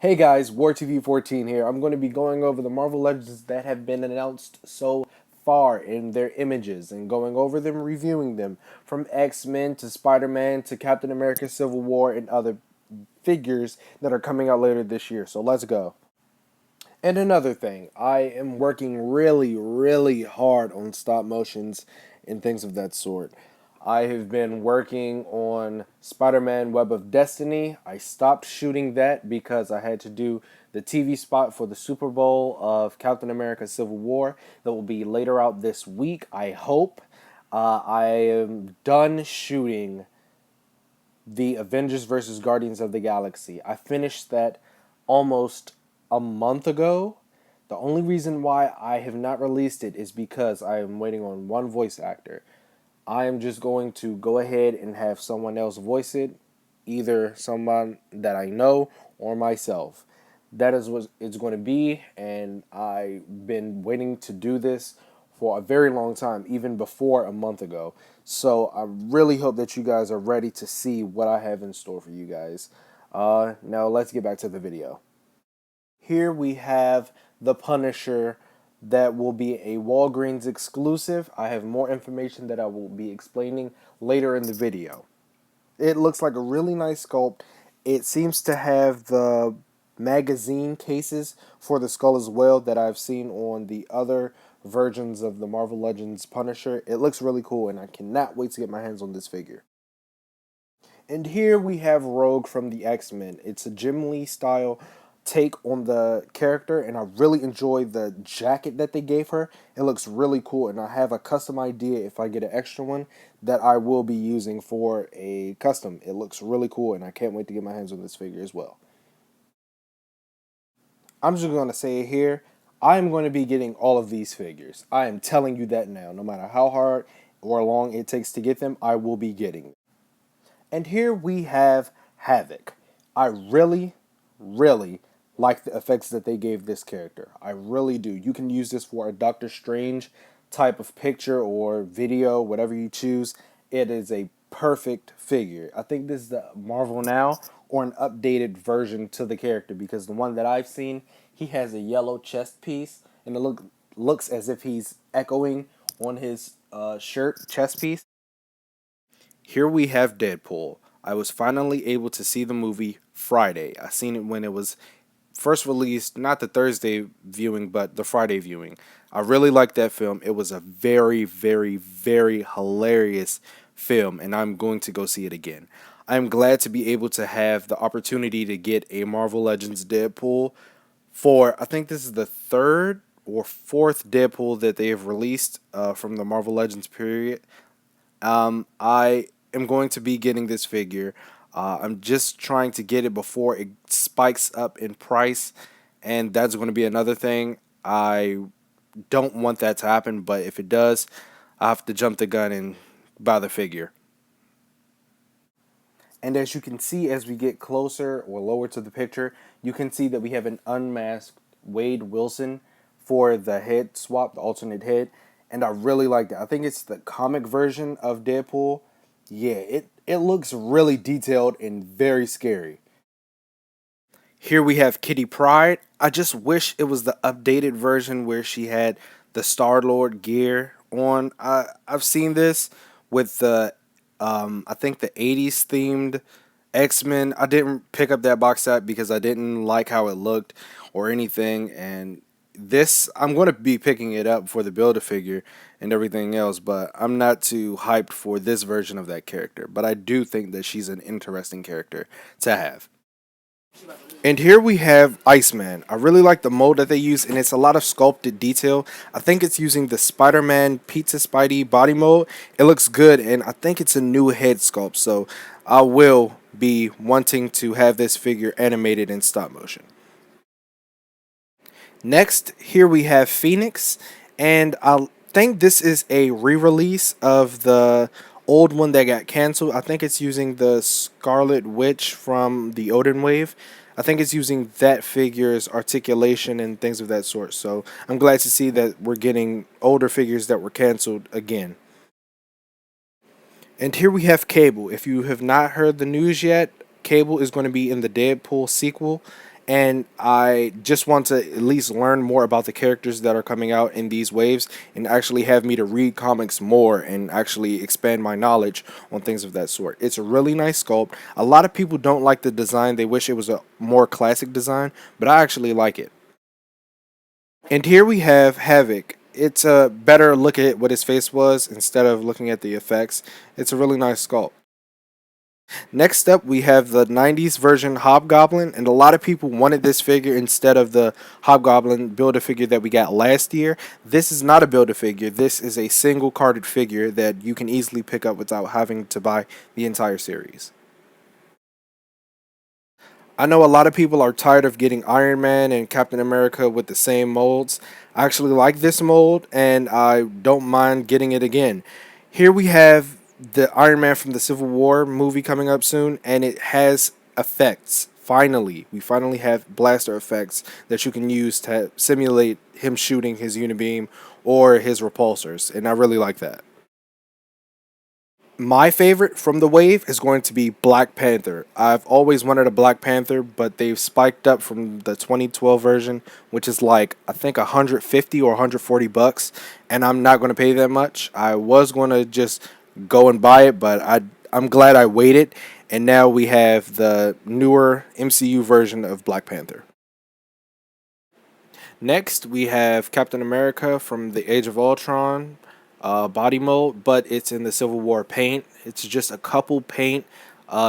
Hey guys, WarTV14 here. I'm going to be going over the Marvel Legends that have been announced so far in their images and going over them, reviewing them from X-Men to Spider-Man to Captain America Civil War and other figures that are coming out later this year. So let's go. And another thing, I am working really hard on stop motions and things of that sort. I have been working on Spider-Man Web of Destiny. I stopped shooting that because I had to do the TV spot for the Super Bowl of Captain America Civil War that will be later out this week, I hope. I am done shooting the Avengers versus Guardians of the Galaxy. I finished that almost a month ago. The only reason why I have not released it is because I am waiting on one voice actor. I am just going to go ahead and have someone else voice it, either someone that I know or myself. That is what it's going to be, and I've been waiting to do this for a very long time, even before a month ago. So I really hope that you guys are ready to see what I have in store for you guys. Now let's get back to the video. Here we have the Punisher that will be a Walgreens exclusive. I have more information that I will be explaining later in the video. It looks like a really nice sculpt. It seems to have the magazine cases for the skull as well that I've seen on the other versions of the Marvel Legends Punisher. It looks really cool and I cannot wait to get my hands on this figure. And here we have Rogue from the X-Men. It's a Jim Lee style take on the character, and I really enjoy the jacket that they gave her. It looks really cool, and I have a custom idea if I get an extra one that I will be using for a custom. It looks really cool, and I can't wait to get my hands on this figure as well. I'm just going to say it here. I am going to be getting all of these figures. I am telling you that now. No matter how hard or long it takes to get them, I will be getting them. And here we have Havoc. I really like the effects that they gave this character. I really do. You can use this for a Doctor Strange type of picture or video, whatever you choose. It is a perfect figure. I think this is the Marvel Now or an updated version to the character because the one that I've seen, he has a yellow chest piece and it looks as if he's echoing on his shirt chest piece. Here we have Deadpool. I was finally able to see the movie Friday. I seen it when it was first released, not the Thursday viewing, but the Friday viewing. I really liked that film. It was a very hilarious film, and I'm going to go see it again. I'm glad to be able to have the opportunity to get a Marvel Legends Deadpool for, I think this is the third or fourth Deadpool that they have released from the Marvel Legends period. I am going to be getting this figure. I'm just trying to get it before it spikes up in price, and that's going to be another thing. I don't want that to happen, but if it does, I have to jump the gun and buy the figure. And as you can see, as we get closer or lower to the picture, you can see that we have an unmasked Wade Wilson for the head swap, the alternate head. And I really like that. I think it's the comic version of Deadpool. Yeah, it looks really detailed and very scary. Here we have Kitty Pryde. I just wish it was the updated version where she had the Star-Lord gear on. I've seen this with the I think the 80s themed X-Men. I didn't pick up that box set because I didn't like how it looked or anything, and this I'm going to be picking it up for the Build-A-Figure and everything else, but I'm not too hyped for this version of that character, but I do think that she's an interesting character to have. And here we have Iceman. I really like the mold that they use, and it's a lot of sculpted detail. I think it's using the Spider-Man Pizza Spidey body mold. It looks good, and I think it's a new head sculpt, so I will be wanting to have this figure animated in stop motion. Next, here we have Phoenix, and I think this is a re-release of the old one that got canceled. I think it's using the Scarlet Witch from the Odin Wave. I think it's using that figure's articulation and things of that sort. So I'm glad to see that we're getting older figures that were canceled again. And here we have Cable. If you have not heard the news yet, Cable is going to be in the Deadpool sequel. and I just want to at least learn more about the characters that are coming out in these waves and actually have me to read comics more and actually expand my knowledge on things of that sort. It's a really nice sculpt. A lot of people don't like the design. They wish it was a more classic design, but I actually like it. And here we have Havoc. It's a better look at what his face was instead of looking at the effects. It's a really nice sculpt. Next up, we have the 90s version Hobgoblin, and a lot of people wanted this figure instead of the Hobgoblin Build-A-Figure that we got last year. This is not a Build-A-Figure. This is a single carded figure that you can easily pick up without having to buy the entire series. I know a lot of people are tired of getting Iron Man and Captain America with the same molds. I actually like this mold, and I don't mind getting it again. Here we have the Iron Man from the Civil War movie coming up soon, and it has effects. Finally, we finally have blaster effects that you can use to simulate him shooting his unibeam or his repulsors, and I really like that. My favorite from the wave is going to be Black Panther. I've always wanted a Black Panther, but they've spiked up from the 2012 version, which is like I think 150 or 140 bucks, and I'm not going to pay that much. I was going to just go and buy it, but I'm glad I waited, and now we have the newer MCU version of Black Panther. Next, we have Captain America from the Age of Ultron body mold, but it's in the Civil War paint. It's just a couple paint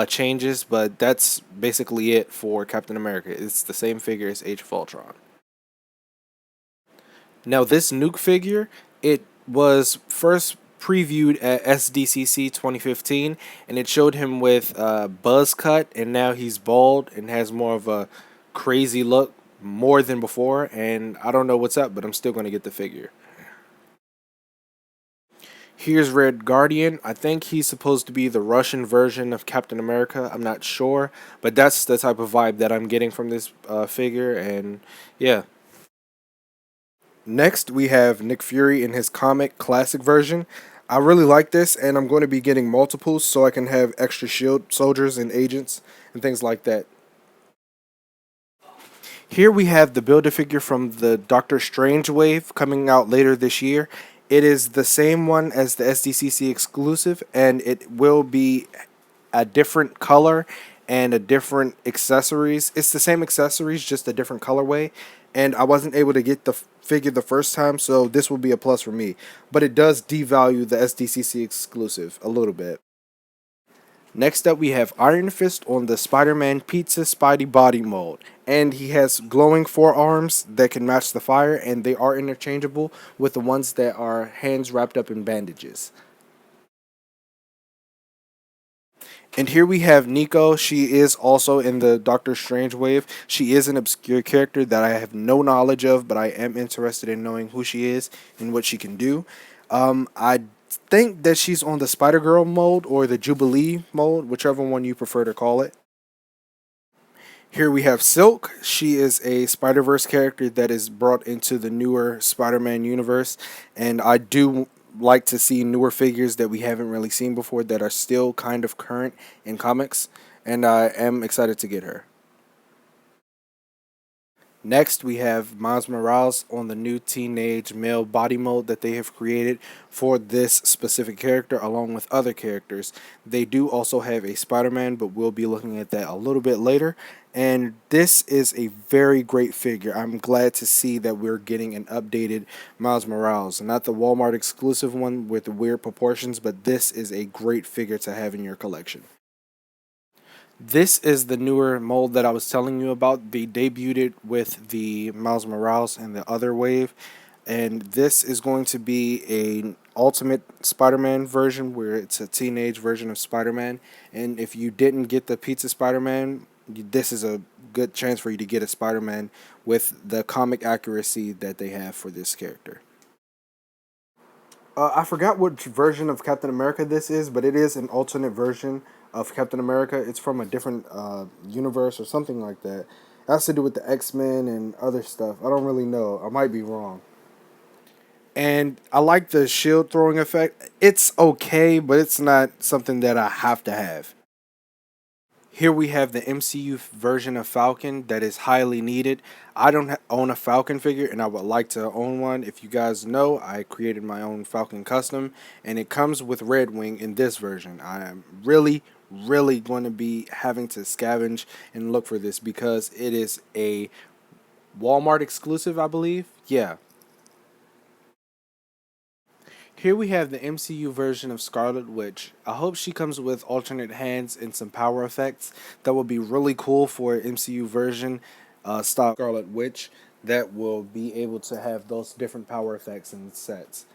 changes, but that's basically it for Captain America. It's the same figure as Age of Ultron. Now, this Nuke figure, it was first previewed at SDCC 2015, and it showed him with buzz cut, and now he's bald and has more of a crazy look more than before. And I don't know what's up, but I'm still going to get the figure. Here's Red Guardian. I think he's supposed to be the Russian version of Captain America. I'm not sure, but that's the type of vibe that I'm getting from this figure, and yeah. Next, we have Nick Fury in his comic classic version. I really like this, and I'm going to be getting multiples so I can have extra shield soldiers and agents and things like that. Here we have the Build-A-Figure from the Doctor Strange wave coming out later this year. It is the same one as the SDCC exclusive, and it will be a different color and a different accessories. It's the same accessories, just a different colorway. And I wasn't able to get the figure the first time, so this will be a plus for me. But it does devalue the SDCC exclusive a little bit. Next up, we have Iron Fist on the Spider-Man Pizza Spidey body mold. And he has glowing forearms that can match the fire, and they are interchangeable with the ones that are hands wrapped up in bandages. And here we have Nico. She is also in the Doctor Strange wave. She is an obscure character that I have no knowledge of, but I am interested in knowing who she is and what she can do. I think that she's on the Spider Girl mode or the Jubilee mode, whichever one you prefer to call it. Here we have Silk. She is a Spider Verse character that is brought into the newer Spider Man universe, and I do like to see newer figures that we haven't really seen before that are still kind of current in comics, and I am excited to get her. Next, we have Miles Morales on the new teenage male body mode that they have created for this specific character, along with other characters. They do also have a Spider Man, but we'll be looking at that a little bit later. And this is a very great figure. I'm glad to see that we're getting an updated Miles Morales. Not the Walmart exclusive one with the weird proportions, but this is a great figure to have in your collection. This is the newer mold that I was telling you about. They debuted it with the Miles Morales and the other wave. And this is going to be a ultimate Spider-Man version where it's a teenage version of Spider-Man. And if you didn't get the Pizza Spider-Man, this is a good chance for you to get a Spider-Man with the comic accuracy that they have for this character. I forgot which version of Captain America this is, but it is an alternate version of Captain America. It's from a different universe or something like that. It has to do with the X-Men and other stuff. I don't really know. I might be wrong. And I like the shield throwing effect. It's okay, but it's not something that I have to have. Here we have the MCU version of Falcon that is highly needed. I don't own a Falcon figure and I would like to own one. If you guys know, I created my own Falcon custom and it comes with Red Wing in this version. I am really going to be having to scavenge and look for this because it is a Walmart exclusive, I believe. Yeah. Here we have the MCU version of Scarlet Witch. I hope she comes with alternate hands and some power effects. That would be really cool for an MCU version style Scarlet Witch that will be able to have those different power effects and sets.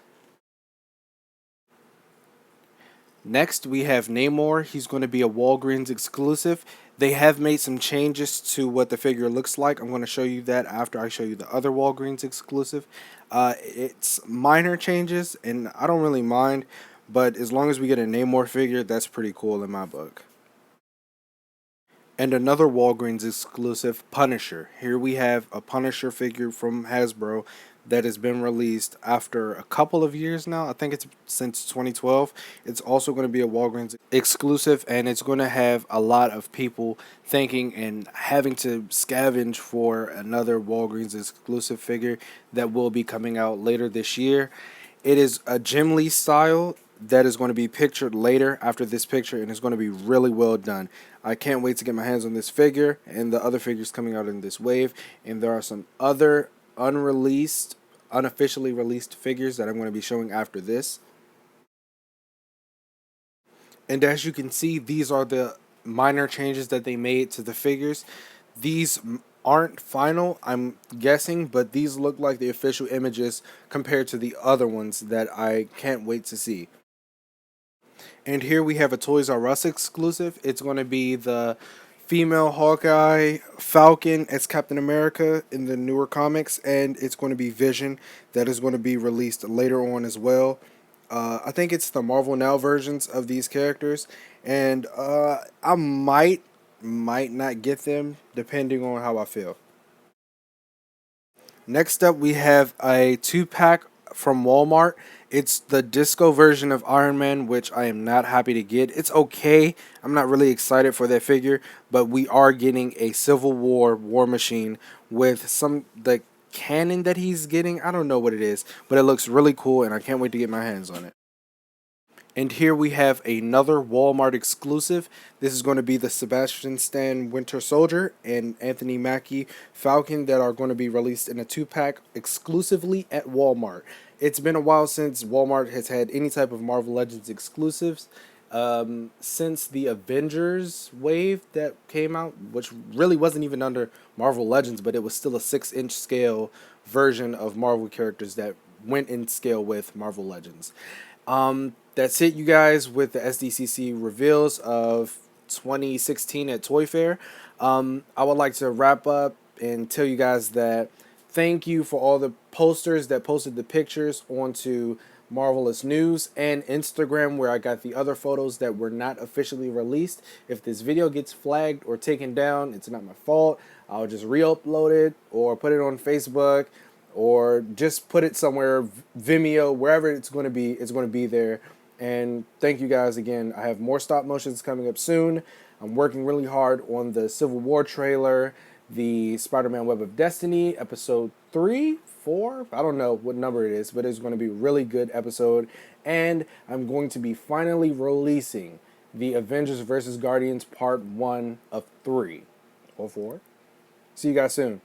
Next, we have Namor. He's going to be a Walgreens exclusive. They have made some changes to what the figure looks like. I'm going to show you that after I show you the other Walgreens exclusive. It's minor changes, and I don't really mind, but as long as we get a Namor figure, that's pretty cool in my book. And another Walgreens exclusive, Punisher. Here we have a Punisher figure from Hasbro that has been released after a couple of years now. I think it's since 2012. It's also going to be a Walgreens exclusive, and it's going to have a lot of people thinking and having to scavenge for another Walgreens exclusive figure that will be coming out later this year. It is a Jim Lee style that is going to be pictured later after this picture, and it's going to be really well done. I can't wait to get my hands on this figure and the other figures coming out in this wave. And there are some other unreleased, unofficially released figures that I'm going to be showing after this. And as you can see, these are the minor changes that they made to the figures. These aren't final, I'm guessing, but these look like the official images compared to the other ones that I can't wait to see. And here we have a Toys R Us exclusive. It's going to be the female Hawkeye Falcon as Captain America in the newer comics, and it's going to be Vision that is going to be released later on as well. I think it's the Marvel Now versions of these characters, and I might not get them depending on how I feel. Next up, we have a 2-pack from Walmart. It's the disco version of Iron Man, which I am not happy to get. It's okay. I'm not really excited for that figure, but we are getting a Civil War War Machine with the cannon that he's getting. I don't know what it is, but it looks really cool, and I can't wait to get my hands on it. And here we have another Walmart exclusive. This is going to be the Sebastian Stan Winter Soldier and Anthony Mackie Falcon that are going to be released in a 2-pack exclusively at Walmart. It's been a while since Walmart has had any type of Marvel Legends exclusives. Since the Avengers wave that came out, which really wasn't even under Marvel Legends, but it was still a 6-inch scale version of Marvel characters that went in scale with Marvel Legends. That's it, you guys, with the SDCC reveals of 2016 at Toy Fair. I would like to wrap up and tell you guys that thank you for all the posters that posted the pictures onto Marvelous News and Instagram, where I got the other photos that were not officially released. If this video gets flagged or taken down, it's not my fault. I'll just re-upload it or put it on Facebook or just put it somewhere, Vimeo, wherever it's going to be there. And thank you guys again. I have more stop motions coming up soon. I'm working really hard on the Civil War trailer, the Spider-Man Web of Destiny, episode 3, 4, I don't know what number it is, but it's going to be a really good episode. And I'm going to be finally releasing the Avengers vs. Guardians Part 1 of 3 or 4. See you guys soon.